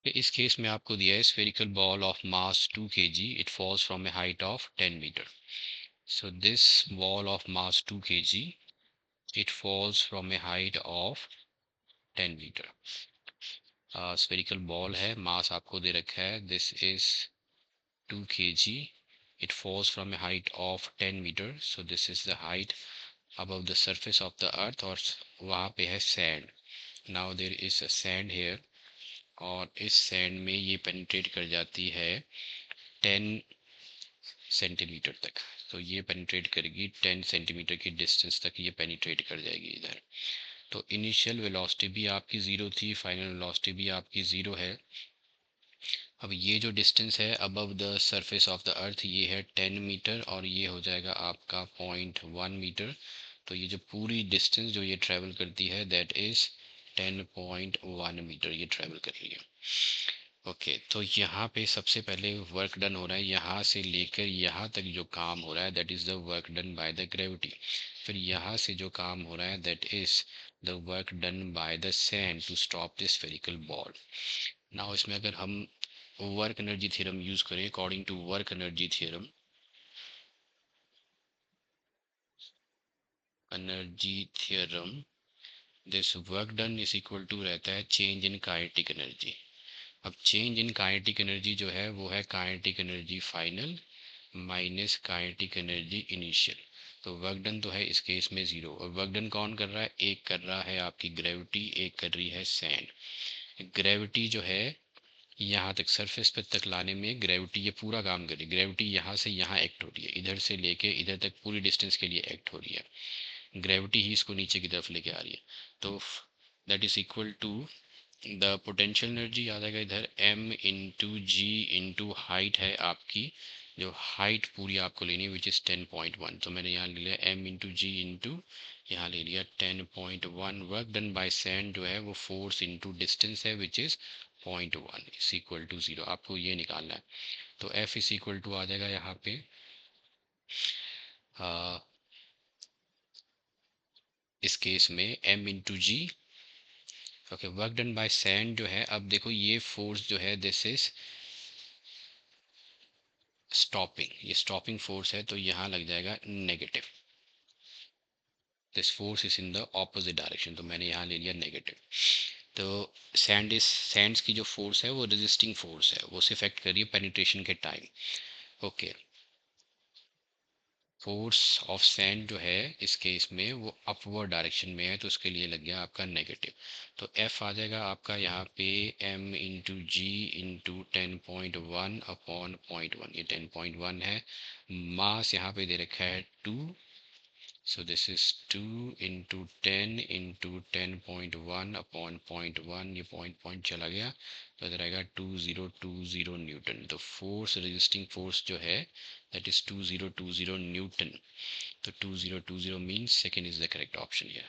तो इस केस में आपको दिया है spherical ball of mass 2 kg, it falls from a height of 10 meter. So this ball of mass 2 kg, it falls from a height of 10 meter. Spherical ball है, mass आपको दे रखा है, this is 2 kg, it falls from a height of 10 meter. So this is the height above the surface of the earth, और वहाँ पे है sand. Now there is a sand here, और इस सैंड में ये पेनिट्रेट कर जाती है 10 सेंटीमीटर तक. तो ये पेनिट्रेट करेगी 10 सेंटीमीटर की डिस्टेंस तक, ये पेनिट्रेट कर जाएगी इधर. तो इनिशियल वेलोसिटी भी आपकी ज़ीरो थी, फाइनल वेलोसिटी भी आपकी ज़ीरो है. अब ये जो डिस्टेंस है above the surface of the earth, ये है 10 मीटर और ये हो जाएगा आपका 0.1 मीटर. तो ये जो पूरी डिस्टेंस जो ये ट्रैवल करती है दैट इज़ 10.1 मीटर ये ट्रैवल कर रही है. ओके, तो यहाँ पे सबसे पहले वर्क डन हो रहा है, यहाँ से लेकर यहाँ तक जो काम हो रहा है that is the work done by the gravity. फिर यहाँ से जो काम हो रहा है that is the work done by the sand to stop this spherical ball. Now इसमें अगर हम वर्क एनर्जी थ्योरम यूज करें, according to work energy theorem, this work done is equal to रहता है चेंज इन काइनेटिक एनर्जी. अब change in kinetic energy जो है वो है kinetic energy final minus kinetic energy initial. तो वर्क डन तो है इस केस में ज़ीरो, और वर्क डन कौन कर रहा है, एक कर रहा है आपकी ग्रेविटी, एक कर रही है सैंड. ग्रेविटी जो है यहाँ तक सरफेस पर तक लाने में ग्रेविटी ये पूरा काम कर रही है. ग्रेविटी यहाँ से यहाँ एक्ट हो रही है, इधर से लेके इधर तक पूरी डिस्टेंस के लिए एक्ट हो रही है. ग्रेविटी ही इसको नीचे की तरफ लेके आ रही है. तो that is equal to the potential energy आ जाएगा इधर m into g into height है आपकी, जो हाइट पूरी आपको लेनी है विच इज़ 10.1. तो मैंने यहाँ ले लिया m इंटू जी इंटू यहाँ ले लिया 10.1. वर्क डन बाय सैंड जो है वो फोर्स इंटू डिस्टेंस है which is 0.1 is equal to zero. आपको ये निकालना है. तो F इज इक्वल टू आ जाएगा यहाँ पे इस केस में m into g. Okay, work done by sand जो है, अब देखो ये फोर्स जो है दिस इज स्टॉपिंग, ये स्टॉपिंग फोर्स है, तो यहाँ लग जाएगा negative. This force is in the opposite direction, तो मैंने यहाँ ले लिया नेगेटिव. तो सैंड्स की जो फोर्स है वो रेजिस्टिंग फोर्स है, वो सिर्फ एक्ट कर रही है पेनिट्रेशन के time. Okay, force of sand जो है इस केस में वो अपवर्ड डायरेक्शन में है, तो उसके लिए लग गया आपका नेगेटिव. तो F आ जाएगा आपका यहाँ पे m into g into 10.1 upon 0.1. ये 10.1 है. मास यहाँ पे दे रखा है 2. So this is 2 into 10 into 10.1 upon 0.1. ये पॉइंट चला गया, तो इधर आएगा 2020 न्यूटन. तो फोर्स रेजिस्टिंग फोर्स जो है दैट इज 2020 न्यूटन. तो 2020 means second is the correct option here.